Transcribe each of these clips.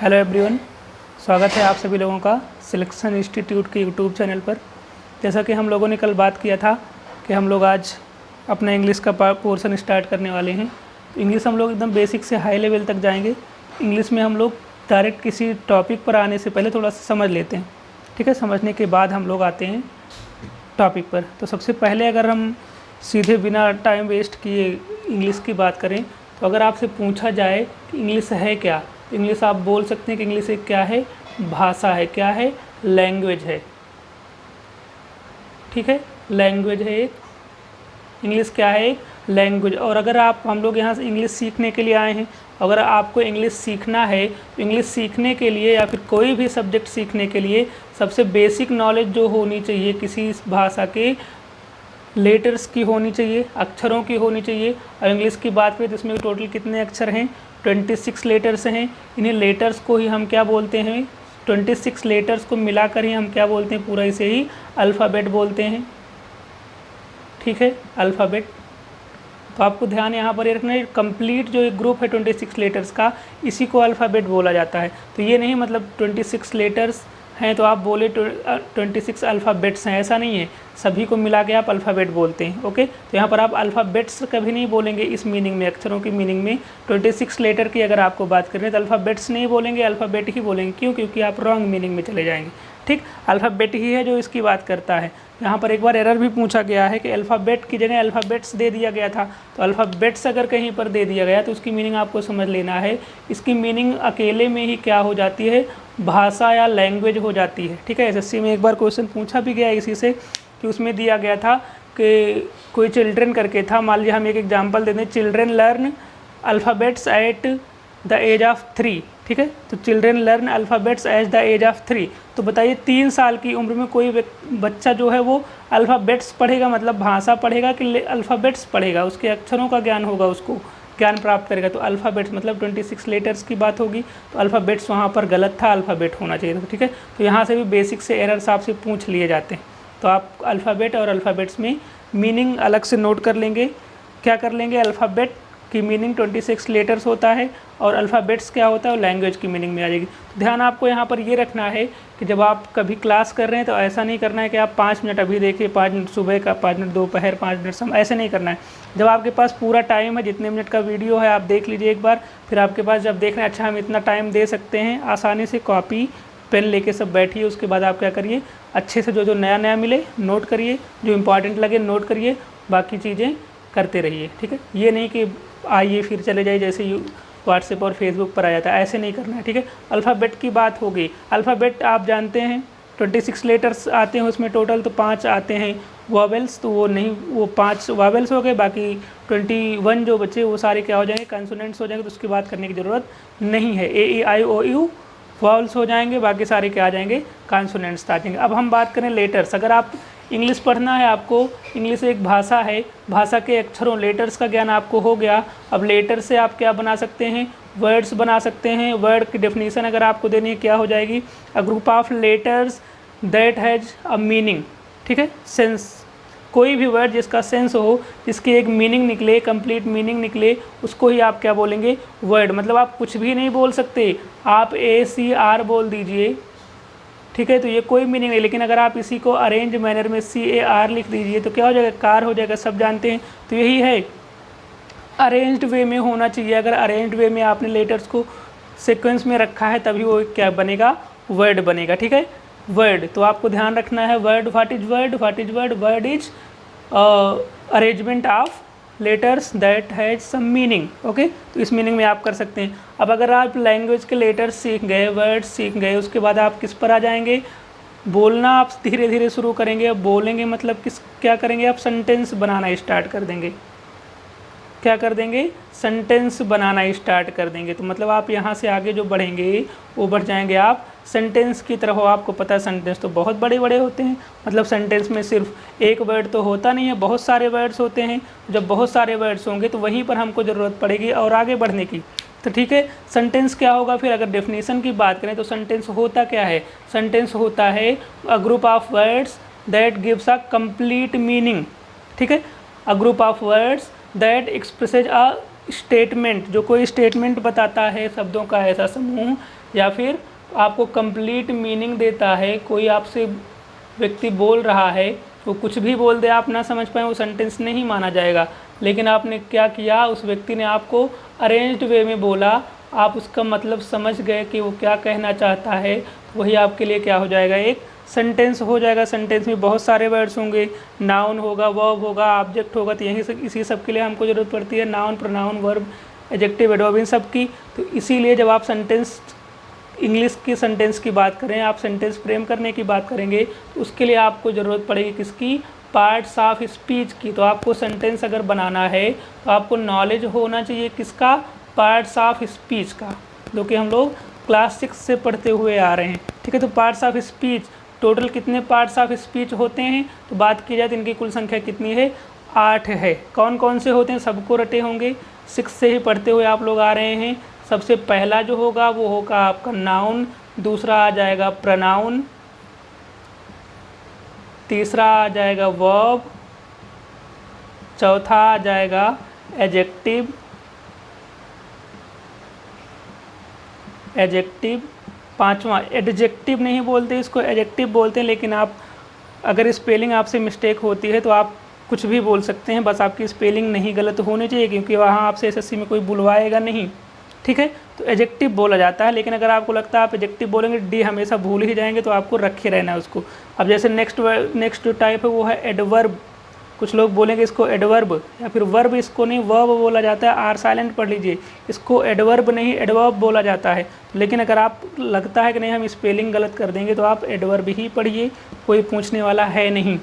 Hello everyone, स्वागत है आप सभी लोगों का सिलेक्शन इंस्टीट्यूट के यूट्यूब चैनल पर। जैसा कि हम लोगों ने कल बात किया था कि हम लोग आज अपना इंग्लिश का पोर्शन स्टार्ट करने वाले हैं। तो इंग्लिश हम लोग एकदम बेसिक से हाई लेवल तक जाएंगे। इंग्लिश में हम लोग डायरेक्ट किसी टॉपिक पर आने से पहले थोड़ा सा समझ लेते हैं, ठीक है। समझने के बाद हम लोग आते हैं टॉपिक पर। तो सबसे पहले अगर हम सीधे बिना टाइम वेस्ट किए इंग्लिश की बात करें, तो अगर आपसे पूछा जाए कि इंग्लिश है क्या, तो इंग्लिश आप बोल सकते हैं कि इंग्लिश एक क्या है, भाषा है। क्या है? लैंग्वेज है, ठीक है। लैंग्वेज है एक, इंग्लिश क्या है? एक लैंग्वेज। और अगर आप हम लोग यहाँ से इंग्लिश सीखने के लिए आए हैं, अगर आपको इंग्लिश सीखना है तो इंग्लिश सीखने के लिए या फिर कोई भी सब्जेक्ट सीखने के लिए सबसे बेसिक नॉलेज जो होनी चाहिए किसी भाषा के लेटर्स की होनी चाहिए, अक्षरों की होनी चाहिए। और इंग्लिश की बात करें तो इसमें टोटल कितने अक्षर हैं? 26 लेटर्स हैं। इन्हीं लेटर्स को ही हम क्या बोलते हैं? 26 लेटर्स को मिलाकर ही हम क्या बोलते हैं? पूरा इसे ही अल्फ़ाबेट बोलते हैं, ठीक है, अल्फ़ाबेट। तो आपको ध्यान यहाँ पर ये रखना है, कंप्लीट जो एक ग्रुप है 26 लेटर्स का, इसी को अल्फ़ाबेट बोला जाता है। तो ये नहीं मतलब 26 लेटर्स हैं तो आप बोले 26 अल्फ़ाबेट्स हैं, ऐसा नहीं है। सभी को मिला के आप अल्फ़ाबेट बोलते हैं, ओके। तो यहाँ पर आप अल्फ़ाबेट्स कभी नहीं बोलेंगे इस मीनिंग में, अक्षरों की मीनिंग में। 26 लेटर की अगर आपको बात करें तो अल्फ़ाबेट्स नहीं बोलेंगे, अल्फ़ाबेट ही बोलेंगे। क्यों? क्योंकि आप रॉन्ग मीनिंग में चले जाएंगे, ठीक। अल्फ़ाबेट ही है जो इसकी बात करता है। यहाँ पर एक बार एरर भी पूछा गया है कि अल्फ़ाबेट की जगह अल्फ़ाबेट्स दे दिया गया था। तो अल्फ़ाबेट्स अगर कहीं पर दे दिया गया तो उसकी मीनिंग आपको समझ लेना है। इसकी मीनिंग अकेले में ही क्या हो जाती है? भाषा या लैंग्वेज हो जाती है, ठीक है। एसएससी में एक बार क्वेश्चन पूछा भी गया इसी से, कि उसमें दिया गया था कि कोई चिल्ड्रन करके था। मान लीजिए हम एक एग्जांपल देते हैं, children learn alphabets at the age of 3, ठीक है। तो children learn alphabets at the age of 3। तो बताइए 3 साल की उम्र में कोई बच्चा जो है वो अल्फ़ाबेट्स पढ़ेगा, मतलब भाषा पढ़ेगा कि अल्फ़ाबेट्स पढ़ेगा? उसके अक्षरों का ज्ञान होगा, उसको ज्ञान प्राप्त करेगा। तो अल्फ़ाबेट्स मतलब 26 लेटर्स की बात होगी। तो अल्फ़ाबेट्स वहाँ पर गलत था, अल्फ़ाबेट होना चाहिए था, ठीक है। तो यहाँ से भी बेसिक से एरर्स आपसे पूछ लिए जाते हैं। तो आप अल्फ़ाबेट और अल्फ़ाबेट्स में मीनिंग अलग से नोट कर लेंगे। क्या कर लेंगे? अल्फ़ाबेट की मीनिंग 26 लेटर्स होता है और अल्फ़ाबेट्स क्या होता है? लैंग्वेज की मीनिंग में आ जाएगी। तो ध्यान आपको यहाँ पर ये रखना है कि जब आप कभी क्लास कर रहे हैं तो ऐसा नहीं करना है कि आप 5 मिनट अभी देखिए, 5 मिनट सुबह का, 5 मिनट दोपहर, 5 मिनट शाम, ऐसे नहीं करना है। जब आपके पास पूरा टाइम है, जितने मिनट का वीडियो है आप देख लीजिए एक बार। फिर आपके पास जब देख रहे हैं अच्छा हम इतना टाइम दे सकते हैं, आसानी से कॉपी पेन लेके सब बैठिए। उसके बाद आप क्या करिए, अच्छे से जो जो नया नया मिले नोट करिए, जो इम्पॉर्टेंट लगे नोट करिए, बाकी चीज़ें करते रहिए, ठीक है। ये नहीं कि आइए फिर चले जाइए जैसे व्हाट्सएप और फेसबुक पर आ जाता है, ऐसे नहीं करना है, ठीक है। अल्फ़ाबेट की बात हो गई। अल्फ़ाबेट आप जानते हैं 26 लेटर्स आते हैं उसमें टोटल, तो 5 आते हैं वॉवेल्स। तो वो नहीं, वो 5 वॉवेल्स हो गए, बाकी 21 जो बचे वो सारे क्या हो जाएंगे? कंसोनेंट्स हो जाएंगे। तो उसकी बात करने की ज़रूरत नहीं है। ए ई आई ओ यू वॉवल्स हो जाएंगे, बाकी सारे क्या आ जाएंगे? कॉन्सोनेंट्स आ जाएंगे। अब हम बात करें लेटर्स। अगर आप इंग्लिश पढ़ना है, आपको इंग्लिश एक भाषा है, भाषा के अक्षरों लेटर्स का ज्ञान आपको हो गया। अब लेटर से आप क्या बना सकते हैं? वर्ड्स बना सकते हैं। वर्ड की डेफिनेशन अगर आपको देनी है क्या हो जाएगी? A group of letters that has a meaning, ठीक है, सेंस। कोई भी वर्ड जिसका सेंस हो, जिसकी एक मीनिंग निकले, कंप्लीट मीनिंग निकले, उसको ही आप क्या बोलेंगे? वर्ड। मतलब आप कुछ भी नहीं बोल सकते, आप ACR बोल दीजिए, ठीक है। तो ये कोई मीनिंग नहीं। लेकिन अगर आप इसी को अरेंज मैनर में CAR लिख दीजिए तो क्या हो जाएगा? कार हो जाएगा, सब जानते हैं। तो यही है, अरेंज्ड वे में होना चाहिए। अगर अरेंज्ड वे में आपने लेटर्स को सीक्वेंस में रखा है तभी वो क्या बनेगा? वर्ड बनेगा, ठीक है। वर्ड, तो आपको ध्यान रखना है word. What is word? What is word? Word is arrangement of letters that has some meaning, okay. तो इस मीनिंग में आप कर सकते हैं। अब अगर आप लैंग्वेज के लेटर्स सीख गए, वर्ड्स सीख गए, उसके बाद आप किस पर आ जाएंगे? बोलना आप धीरे धीरे शुरू करेंगे। अब बोलेंगे मतलब क्या करेंगे? आप सेंटेंस बनाना स्टार्ट कर देंगे। क्या कर देंगे? सेंटेंस बनाना स्टार्ट कर देंगे। तो मतलब आप यहाँ से आगे जो बढ़ेंगे वो बढ़ जाएंगे आप सेंटेंस की तरफ। आपको पता है सेंटेंस तो बहुत बड़े बड़े होते हैं, मतलब सेंटेंस में सिर्फ एक वर्ड तो होता नहीं है, बहुत सारे वर्ड्स होते हैं। जब बहुत सारे वर्ड्स होंगे तो वहीं पर हमको ज़रूरत पड़ेगी और आगे बढ़ने की। तो ठीक है, सेंटेंस क्या होगा फिर? अगर डेफिनेशन की बात करें तो सेंटेंस होता क्या है? सेंटेंस होता है a group of words that gives a complete meaning, ठीक है। A group of words that expresses a statement, जो कोई स्टेटमेंट बताता है शब्दों का ऐसा समूह, या फिर आपको कंप्लीट मीनिंग देता है, कोई आपसे व्यक्ति बोल रहा है वो कुछ भी बोल दे आप ना समझ पाए, वो सेंटेंस नहीं माना जाएगा। लेकिन आपने क्या किया, उस व्यक्ति ने आपको अरेंज्ड वे में बोला, आप उसका मतलब समझ गए कि वो क्या कहना चाहता है, तो वही आपके लिए क्या हो जाएगा, एक सेंटेंस हो जाएगा। सेंटेंस में बहुत सारे वर्ड्स होंगे, नाउन होगा, वर्ब होगा, ऑब्जेक्ट होगा, तो यही इसी सब के लिए हमको ज़रूरत पड़ती है, noun, pronoun, verb, adjective, adverb, इन सब की। तो इसीलिए जब आप सेंटेंस, इंग्लिश की सेंटेंस की बात करें, आप सेंटेंस फ्रेम करने की बात करेंगे, तो उसके लिए आपको ज़रूरत पड़ेगी किसकी, पार्ट्स ऑफ स्पीच की। तो आपको सेंटेंस अगर बनाना है तो आपको नॉलेज होना चाहिए किसका, पार्ट्स ऑफ स्पीच का, जो कि हम लोग क्लास 6 से पढ़ते हुए आ रहे हैं। ठीक है, तो पार्ट्स ऑफ स्पीच, टोटल कितने पार्ट्स ऑफ स्पीच होते हैं, तो बात की जाए तो इनकी कुल संख्या कितनी है, 8 है। कौन कौन से होते हैं, सबको रटे होंगे, 6 से ही पढ़ते हुए आप लोग आ रहे हैं। सबसे पहला जो होगा वो होगा आपका नाउन, दूसरा आ जाएगा प्रोनाउन, तीसरा आ जाएगा वर्ब, चौथा आ जाएगा एडजेक्टिव, पांचवा एडजेक्टिव नहीं बोलते इसको, एडजेक्टिव बोलते हैं, लेकिन आप अगर स्पेलिंग आपसे मिस्टेक होती है तो आप कुछ भी बोल सकते हैं, बस आपकी स्पेलिंग नहीं गलत होनी चाहिए, क्योंकि वहाँ आपसे एसएससी में कोई बुलवाएगा नहीं। ठीक है, तो एडजेक्टिव बोला जाता है, लेकिन अगर आपको लगता है आप एडजेक्टिव बोलेंगे डी हमेशा भूल ही जाएंगे, तो आपको रखे रहना है उसको। अब जैसे नेक्स्ट जो टाइप है वो है एडवर्ब। कुछ लोग बोलेंगे इसको एडवर्ब, या फिर वर्ब, इसको नहीं वर्ब बोला जाता है, आर साइलेंट पढ़ लीजिए, इसको एडवर्ब नहीं एडवर्ब बोला जाता है। लेकिन अगर आप लगता है कि नहीं हम स्पेलिंग गलत कर देंगे, तो आप एडवर्ब ही पढ़िए, कोई पूछने वाला है नहीं।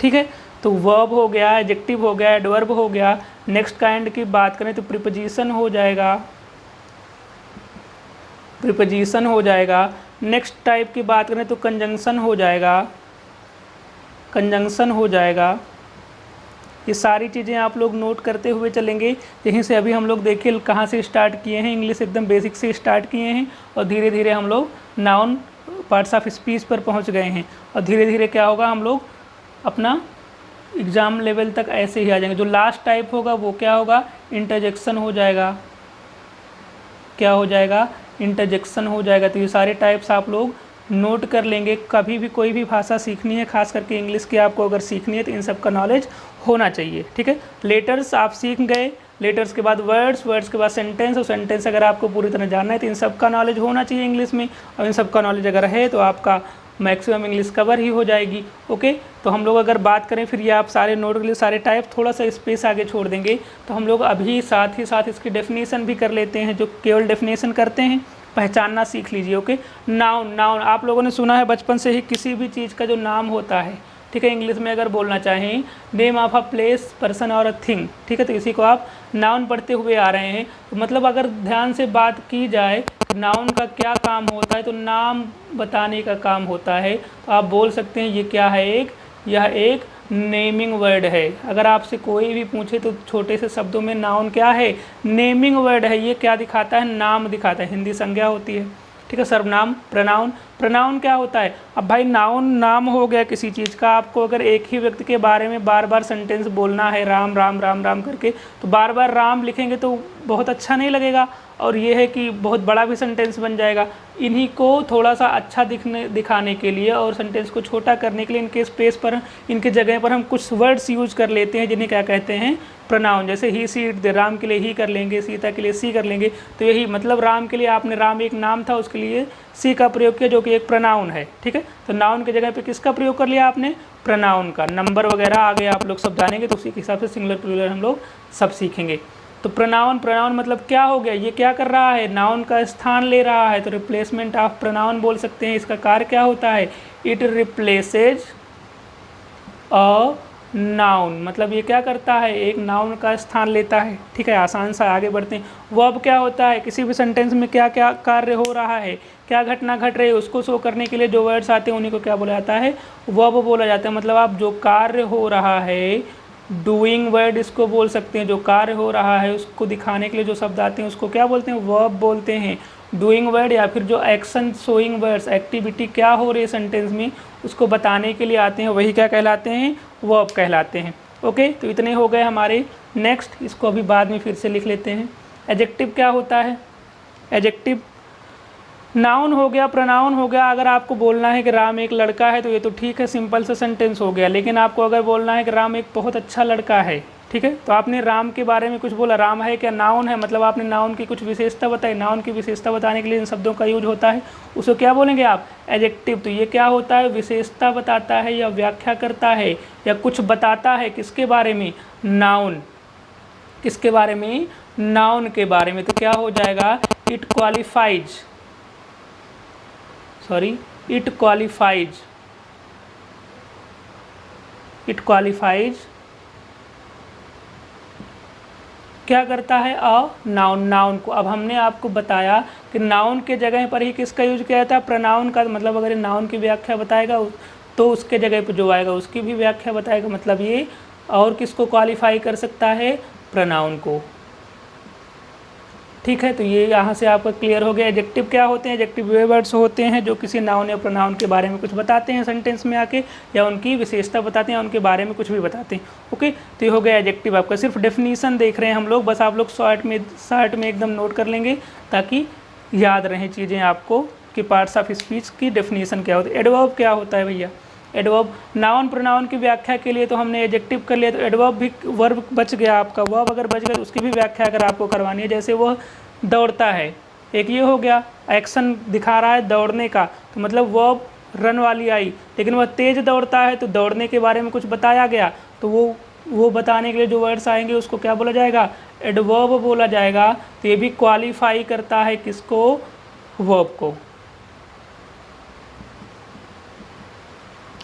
ठीक है, तो वर्ब हो गया, एडजेक्टिव हो गया, एडवर्ब हो गया। नेक्स्ट काइंड की बात करें तो प्रीपोजिशन हो जाएगा, प्रीपोजिशन हो जाएगा। नेक्स्ट टाइप की बात करें तो कंजंक्शन हो जाएगा, कंजंक्शन हो जाएगा। ये सारी चीज़ें आप लोग नोट करते हुए चलेंगे। यहीं से अभी हम लोग देखिए कहाँ से स्टार्ट किए हैं, इंग्लिश एकदम बेसिक से स्टार्ट किए हैं, और धीरे धीरे हम लोग नाउन, पार्ट्स ऑफ स्पीच पर पहुँच गए हैं, और धीरे धीरे क्या होगा, हम लोग अपना एग्ज़ाम लेवल तक ऐसे ही आ जाएंगे। जो लास्ट टाइप होगा वो क्या होगा, इंटरजेक्शन हो जाएगा। क्या हो जाएगा, इंटरजेक्शन हो जाएगा। तो ये सारे टाइप्स आप लोग नोट कर लेंगे। कभी भी कोई भी भाषा सीखनी है, खास करके इंग्लिश की आपको अगर सीखनी है, तो इन सब का नॉलेज होना चाहिए। ठीक है, लेटर्स आप सीख गए, लेटर्स के बाद वर्ड्स, वर्ड्स के बाद सेंटेंस, और सेंटेंस अगर आपको पूरी तरह जानना है तो इन सब का नॉलेज होना चाहिए इंग्लिश में, और इन सब का नॉलेज अगर है तो आपका मैक्सिमम इंग्लिश कवर ही हो जाएगी। ओके, तो हम लोग अगर बात करें, फिर ये आप सारे नोट के लिए सारे टाइप थोड़ा सा स्पेस आगे छोड़ देंगे, तो हम लोग अभी साथ ही साथ इसकी डेफिनेशन भी कर लेते हैं। जो केवल डेफिनेशन करते हैं, पहचानना सीख लीजिए। ओके, नाउन, नाउन आप लोगों ने सुना है बचपन से ही, किसी भी चीज़ का जो नाम होता है, ठीक है, इंग्लिश में अगर बोलना चाहें, name of a place, person और अ थिंग, ठीक है, तो इसी को आप नाउन पढ़ते हुए आ रहे हैं। तो मतलब अगर ध्यान से बात की जाए, नाउन का क्या काम होता है, तो नाम बताने का काम होता है। तो आप बोल सकते हैं ये क्या है, यह एक नेमिंग वर्ड है। अगर आपसे कोई भी पूछे तो छोटे से शब्दों में नाउन क्या है, नेमिंग वर्ड है। ये क्या दिखाता है, नाम दिखाता है, हिंदी संज्ञा होती है। ठीक है, सर्वनाम, प्रोनाउन, प्रोनाउन क्या होता है, अब भाई नाउन नाम हो गया किसी चीज़ का। आपको अगर एक ही व्यक्ति के बारे में बार बार सेंटेंस बोलना है, राम राम राम राम करके, तो बार बार राम लिखेंगे तो बहुत अच्छा नहीं लगेगा, और ये है कि बहुत बड़ा भी सेंटेंस बन जाएगा। इन्हीं को थोड़ा सा अच्छा दिखाने के लिए और सेंटेंस को छोटा करने के लिए इनके स्पेस पर, इनके जगह पर हम कुछ वर्ड्स यूज कर लेते हैं, जिन्हें क्या कहते हैं, प्रोनाउन। जैसे ही, सी, इट, दे, राम के लिए ही कर लेंगे, सीता के लिए सी कर लेंगे। तो यही मतलब राम के लिए आपने, राम एक नाम था, उसके लिए सी का प्रयोग किया, जो कि एक प्रोनाउन है। ठीक है, तो नाउन के जगह पे किसका प्रयोग कर लिया आपने, प्रोनाउन का। नंबर वगैरह आगे आप लोग सब जानेंगे, तो उसी के हिसाब से सिंगुलर प्लूरल हम लोग सब सीखेंगे। तो प्रोनाउन, प्रोनाउन मतलब क्या हो गया, ये क्या कर रहा है, नाउन का स्थान ले रहा है, तो रिप्लेसमेंट ऑफ प्रोनाउन बोल सकते हैं। इसका कार्य क्या होता है, इट रिप्लेसेज अ नाउन, मतलब ये क्या करता है, एक नाउन का स्थान लेता है। ठीक है, आसान सा आगे बढ़ते हैं। वर्ब क्या होता है, किसी भी सेंटेंस में क्या क्या कार्य हो रहा है, क्या घटना घट रही है, उसको शो करने के लिए जो वर्ड्स आते हैं उन्हीं को क्या बोला जाता है, वर्ब बोला जाता है। मतलब आप जो कार्य हो रहा है, डूइंग वर्ड इसको बोल सकते हैं। जो कार्य हो रहा है उसको दिखाने के लिए जो शब्द आते हैं उसको क्या बोलते हैं, वर्ब बोलते हैं। डूइंग वर्ड या फिर जो एक्शन शोइंग वर्ड्स, एक्टिविटी क्या हो रही है सेंटेंस में, उसको बताने के लिए आते हैं, वही क्या कहलाते हैं, वर्ब कहलाते हैं। ओके, तो इतने हो गए हमारे नेक्स्ट, इसको अभी बाद में फिर से लिख लेते हैं। एडजेक्टिव क्या होता है? एडजेक्टिव नाउन हो गया, प्रोनाउन हो गया। अगर आपको बोलना है कि राम एक लड़का है तो ये तो ठीक है, सिंपल सा सेंटेंस हो गया। लेकिन आपको अगर बोलना है कि राम एक बहुत अच्छा लड़का है, ठीक है, तो आपने राम के बारे में कुछ बोला, राम है क्या? नाउन है, मतलब आपने नाउन की कुछ विशेषता बताई। नाउन की विशेषता बताने के लिए इन शब्दों का यूज होता है, उसको क्या बोलेंगे आप? एडजेक्टिव। तो ये क्या होता है? विशेषता बताता है या व्याख्या करता है या कुछ बताता है, किसके बारे में? नाउन। किसके बारे में? नाउन के बारे में। तो क्या हो जाएगा? It qualifies, sorry, it qualifies, it qualifies क्या करता है? अ नाउन, नाउन को। अब हमने आपको बताया कि नाउन के जगह पर ही किसका यूज किया जाता है? प्रोनाउन का। मतलब अगर नाउन की व्याख्या बताएगा तो उसके जगह पर जो आएगा उसकी भी व्याख्या बताएगा। मतलब ये और किसको क्वालिफाई कर सकता है? प्रोनाउन को। ठीक है, तो ये यहाँ से आपका क्लियर हो गया। एडजेक्टिव क्या होते हैं? एडजेक्टिव वे वर्ड्स होते हैं जो किसी नाउन या प्रोनाउन के बारे में कुछ बताते हैं सेंटेंस में आके, या उनकी विशेषता बताते हैं, उनके बारे में कुछ भी बताते हैं। ओके, तो ये हो गया एडजेक्टिव आपका। सिर्फ डेफिनीशन देख रहे हैं हम लोग, बस आप लोग शॉर्ट में एकदम नोट कर लेंगे ताकि याद रहें चीज़ें आपको कि पार्ट्स ऑफ स्पीच की डेफिनीशन क्या होती है। एडवर्ब क्या होता है भैया? एडवर्ब नाउन प्रोनाउन की व्याख्या के लिए तो हमने एडजेक्टिव कर लिया, तो एडवर्ब भी वर्ब बच गया आपका। वर्ब अगर बच गया तो उसकी भी व्याख्या अगर आपको करवानी है, जैसे वह दौड़ता है, एक ये हो गया, एक्शन दिखा रहा है दौड़ने का, तो मतलब वर्ब रन वाली आई। लेकिन वह तेज दौड़ता है तो दौड़ने के बारे में कुछ बताया गया, तो वो बताने के लिए जो वर्ड्स आएंगे उसको क्या बोला जाएगा? एडवर्ब बोला जाएगा। तो ये भी क्वालिफाई करता है किसको? वर्ब को।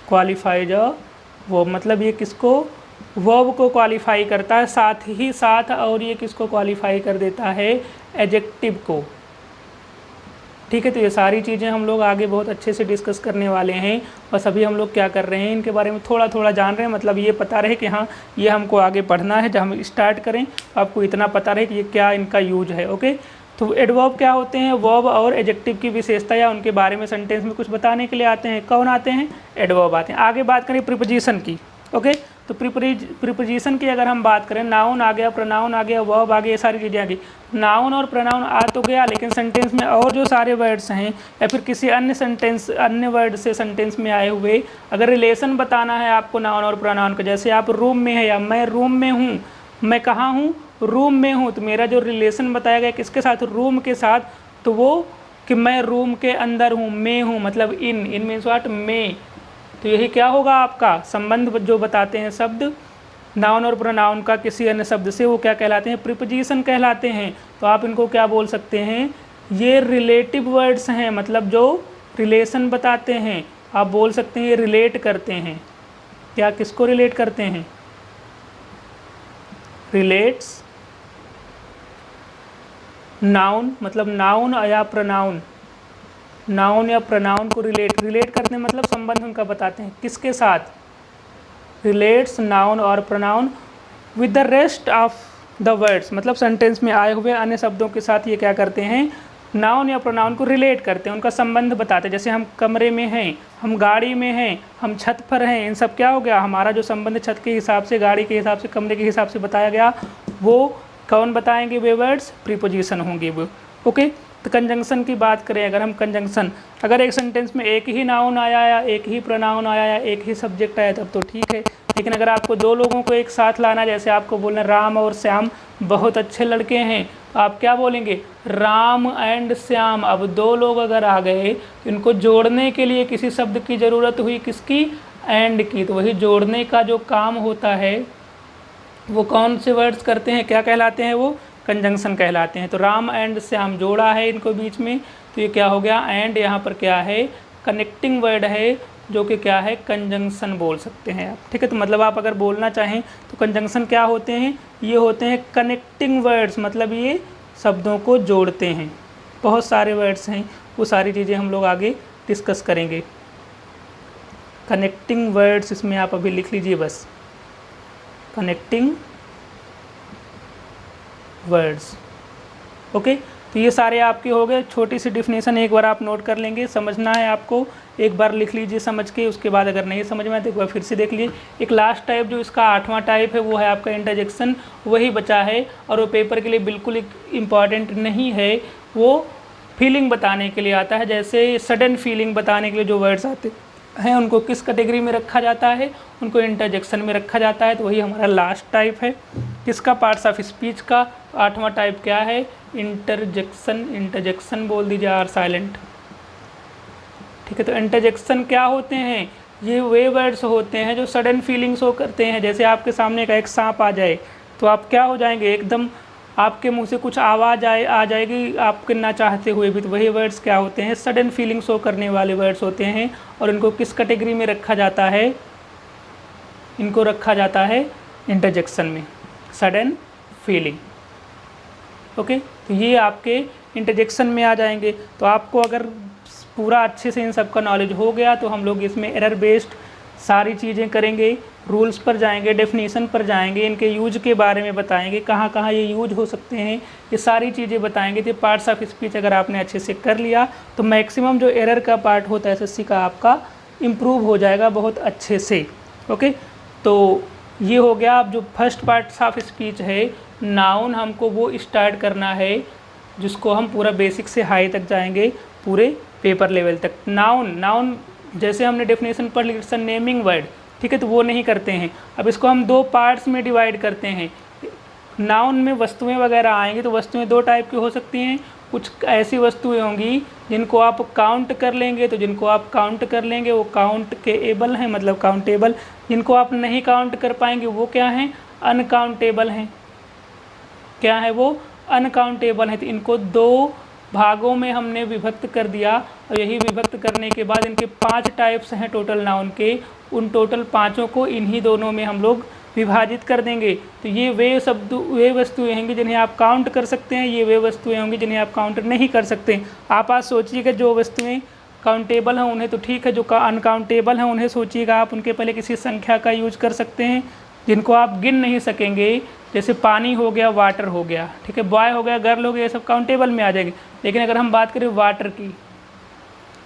क्वालिफाइज वर्ब, मतलब ये किसको? वर्ब को क्वालिफाई करता है। साथ ही साथ और ये किसको क्वालिफाई कर देता है? एडजेक्टिव को। ठीक है, तो ये सारी चीज़ें हम लोग आगे बहुत अच्छे से डिस्कस करने वाले हैं। बस अभी हम लोग क्या कर रहे हैं, इनके बारे में थोड़ा थोड़ा जान रहे हैं। मतलब ये पता रहे कि हाँ ये हमको आगे पढ़ना है। जब हम स्टार्ट करें आपको इतना पता रहे कि ये क्या इनका यूज है। ओके, तो एडवर्ब क्या होते हैं? वर्ब और एडजेक्टिव की विशेषता या उनके बारे में सेंटेंस में कुछ बताने के लिए आते हैं। कौन आते हैं? एडवर्ब आते हैं। आगे बात करें प्रीपोजिशन की। ओके, तो प्रीपोजिशन की अगर हम बात करें, नाउन आ गया, प्रोनाउन आ गया, वर्ब आ गया, ये सारी चीज़ें आ गई। नाउन और प्रोनाउन आ तो गया, लेकिन सेंटेंस में और जो सारे वर्ड्स हैं या फिर किसी अन्य वर्ड से सेंटेंस में आए हुए अगर रिलेशन बताना है आपको नाउन और प्रोनाउन का, जैसे आप रूम में है या मैं रूम में हूँ, मैं कहाँ हूँ? रूम में हूँ, तो मेरा जो रिलेशन बताया गया किसके साथ? रूम के साथ। तो वो कि मैं रूम के अंदर हूँ, मैं हूँ, मतलब इन मीन्स व्हाट? मैं। तो यही क्या होगा आपका संबंध जो बताते हैं शब्द नाउन और प्रोनाउन का किसी अन्य शब्द से, वो क्या कहलाते हैं? प्रीपोजिशन कहलाते हैं। तो आप इनको क्या बोल सकते हैं? ये रिलेटिव वर्ड्स हैं, मतलब जो रिलेशन बताते हैं। आप बोल सकते हैं ये रिलेट करते हैं। क्या किसको रिलेट करते हैं? रिलेट्स नाउन, मतलब नाउन या प्रोनाउन, नाउन या प्रोनाउन को रिलेट करते हैं, मतलब संबंध उनका बताते हैं। किसके साथ? रिलेट्स नाउन और pronoun with the rest of the words, मतलब सेंटेंस में आए हुए अन्य शब्दों के साथ ये क्या करते हैं? नाउन या प्रोनाउन को रिलेट करते हैं, उनका संबंध बताते हैं। जैसे हम कमरे में हैं, हम गाड़ी में हैं, हम छत पर हैं, इन सब क्या हो गया? हमारा जो संबंध छत के हिसाब से, गाड़ी के हिसाब से, कमरे के हिसाब से बताया गया, वो कौन बताएंगे? वे वर्ड्स प्रीपोजिशन होंगे वो। ओके, तो कंजंक्शन की बात करें, अगर हम कंजंक्शन, अगर एक सेंटेंस में एक ही नाउन आया या एक ही प्रोनाउन आया या एक ही सब्जेक्ट आया तब तो ठीक है। लेकिन अगर आपको दो लोगों को एक साथ लाना, जैसे आपको बोलना राम और श्याम बहुत अच्छे लड़के हैं, तो आप क्या बोलेंगे? राम एंड श्याम। अब दो लोग अगर आ गए तो इनको जोड़ने के लिए किसी शब्द की ज़रूरत हुई, किसकी? एंड की। तो वही जोड़ने का जो काम होता है वो कौन से वर्ड्स करते हैं? क्या कहलाते हैं वो? कंजंक्शन कहलाते हैं। तो राम एंड श्याम जोड़ा है इनको बीच में, तो ये क्या हो गया? एंड यहाँ पर क्या है? कनेक्टिंग वर्ड है, जो कि क्या है? कंजंक्शन बोल सकते हैं आप। ठीक है, तो मतलब आप अगर बोलना चाहें तो कंजंक्शन क्या होते हैं? ये होते हैं कनेक्टिंग वर्ड्स, मतलब ये शब्दों को जोड़ते हैं। बहुत सारे वर्ड्स हैं, वो सारी चीज़ें हम लोग आगे डिस्कस करेंगे। कनेक्टिंग वर्ड्स इसमें आप अभी लिख लीजिए बस, कनेक्टिंग वर्ड्स। ओके, तो ये सारे आपके हो गए। छोटी सी डिफिनेशन एक बार आप नोट कर लेंगे, समझना है आपको, एक बार लिख लीजिए समझ के, उसके बाद अगर नहीं समझ में आए तो एक बार फिर से देख लीजिए। एक लास्ट टाइप जो इसका 8वां टाइप है वो है आपका इंटरजेक्शन, वही बचा है और वो पेपर के लिए बिल्कुल इम्पॉर्टेंट नहीं है, वो फीलिंग बताने के लिए आता है। जैसे सडन फीलिंग बताने के लिए जो वर्ड्स आते हैं उनको किस कैटेगरी में रखा जाता है, उनको इंटरजेक्शन में रखा जाता है। तो वही हमारा लास्ट टाइप है किसका, पार्ट्स ऑफ स्पीच का। 8वां टाइप क्या है, इंटरजेक्शन। इंटरजेक्शन बोल दीजिए आर साइलेंट, ठीक है। तो इंटरजेक्शन क्या होते हैं, ये वे वर्ड्स होते हैं जो सडन फीलिंग शो करते हैं। जैसे आपके सामने का एक सांप आ जाए तो आप क्या हो जाएंगे, एकदम आपके मुंह से कुछ आवाज़ आ जाएगी आपके ना चाहते हुए भी। तो वही वर्ड्स क्या होते हैं, सडन फीलिंग शो करने वाले वर्ड्स होते हैं। और इनको किस कैटेगरी में रखा जाता है, इनको रखा जाता है इंटरजेक्शन में, सडन फीलिंग। ओके, तो ये आपके इंटरजेक्शन में आ जाएंगे। तो आपको अगर पूरा अच्छे से इन सब का नॉलेज हो गया तो हम लोग इसमें एरर बेस्ड सारी चीज़ें करेंगे, रूल्स पर जाएंगे, डेफिनेशन पर जाएंगे, इनके यूज के बारे में बताएंगे, कहाँ कहाँ ये यूज हो सकते हैं, ये सारी चीज़ें बताएंगे। तो पार्ट्स ऑफ स्पीच अगर आपने अच्छे से कर लिया तो मैक्सिमम जो एरर का पार्ट होता है एसएससी का आपका इम्प्रूव हो जाएगा बहुत अच्छे से। ओके, तो ये हो गया। अब जो फर्स्ट पार्ट्स ऑफ स्पीच है, नाउन हमको वो स्टार्ट करना है जिसको हम पूरा बेसिक से हाई तक जाएंगे, पूरे पेपर लेवल तक। नाउन जैसे हमने डेफिनेशन पढ़ ली, इट्स अ नेमिंग वर्ड, ठीक है, तो वो नहीं करते हैं। अब इसको हम 2 पार्ट्स में डिवाइड करते हैं। नाउन में वस्तुएं वगैरह आएंगी तो वस्तुएं 2 टाइप की हो सकती हैं। कुछ ऐसी वस्तुएं होंगी जिनको आप काउंट कर लेंगे, तो जिनको आप काउंट कर लेंगे वो काउंट के एबल हैं, मतलब काउंटेबल। जिनको आप नहीं काउंट कर पाएंगे वो क्या हैं, अनकाउंटेबल हैं। क्या है वो, अनकाउंटेबल है। तो इनको 2 भागों में हमने विभक्त कर दिया और यही विभक्त करने के बाद इनके 5 टाइप्स हैं टोटल नाउन के। उन टोटल 5 को इन्हीं दोनों में हम लोग विभाजित कर देंगे। तो ये वे वस्तुएं होंगी जिन्हें आप काउंट कर सकते हैं, ये वे वस्तुएं होंगी जिन्हें आप काउंट नहीं कर सकते। आप आज सोचिएगा जो वस्तुएं काउंटेबल हैं उन्हें तो ठीक है, जो अनकाउंटेबल हैं उन्हें सोचिएगा आप, उनके पहले किसी संख्या का यूज कर सकते हैं जिनको आप गिन नहीं सकेंगे। जैसे पानी हो गया, वाटर हो गया, ठीक है, बॉय हो गया, गर्ल हो गया, ये सब काउंटेबल में आ जाएंगे। लेकिन अगर हम बात करें वाटर की,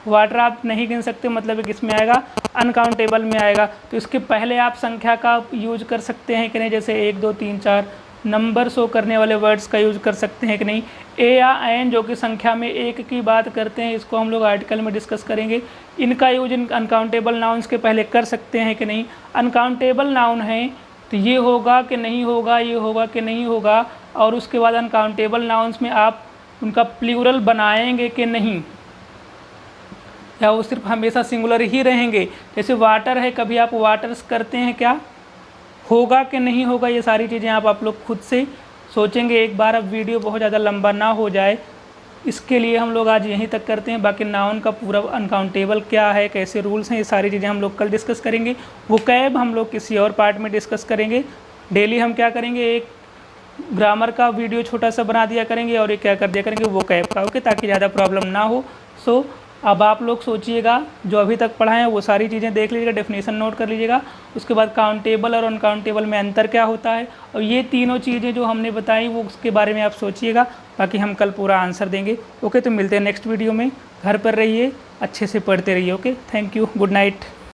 वाटर आप नहीं गिन सकते, मतलब किस में आएगा, अनकाउंटेबल में आएगा। तो इसके पहले आप संख्या का यूज कर सकते हैं कि नहीं, जैसे 1 2 3 4 नंबर शो करने वाले वर्ड्स का यूज कर सकते हैं कि नहीं। ए या एन जो कि संख्या में 1 की बात करते हैं, इसको हम लोग आर्टिकल में डिस्कस करेंगे। इनका यूज इन अनकाउंटेबल नाउन्स के पहले कर सकते हैं कि नहीं। अनकाउंटेबल नाउन है तो ये होगा कि नहीं होगा, ये होगा कि नहीं होगा। और उसके बाद अनकाउंटेबल नाउन्स में आप उनका प्लूरल बनाएंगे कि नहीं, या वो सिर्फ हमेशा सिंगुलर ही रहेंगे। जैसे वाटर है, कभी आप वाटर्स करते हैं, क्या होगा कि नहीं होगा, ये सारी चीज़ें आप लोग खुद से सोचेंगे एक बार। अब वीडियो बहुत ज़्यादा लंबा ना हो जाए इसके लिए हम लोग आज यहीं तक करते हैं। बाकी नाउन का पूरा अनकाउंटेबल क्या है, कैसे रूल्स हैं, ये सारी चीज़ें हम लोग कल डिस्कस करेंगे। वोकैब हम लोग किसी और पार्ट में डिस्कस करेंगे। डेली हम क्या करेंगे, एक ग्रामर का वीडियो छोटा सा बना दिया करेंगे और एक क्या कर दिया करेंगे, वोकैब का। ओके, ताकि ज़्यादा प्रॉब्लम ना हो। सो अब आप लोग सोचिएगा, जो अभी तक पढ़ा है वो सारी चीज़ें देख लीजिएगा, डेफिनेशन नोट कर लीजिएगा। उसके बाद काउंटेबल और अनकाउंटेबल में अंतर क्या होता है, और ये तीनों चीज़ें जो हमने बताई वो उसके बारे में आप सोचिएगा। बाकी हम कल पूरा आंसर देंगे। ओके, तो मिलते हैं नेक्स्ट वीडियो में। घर पर रहिए, अच्छे से पढ़ते रहिए। Okay, thank you, good night.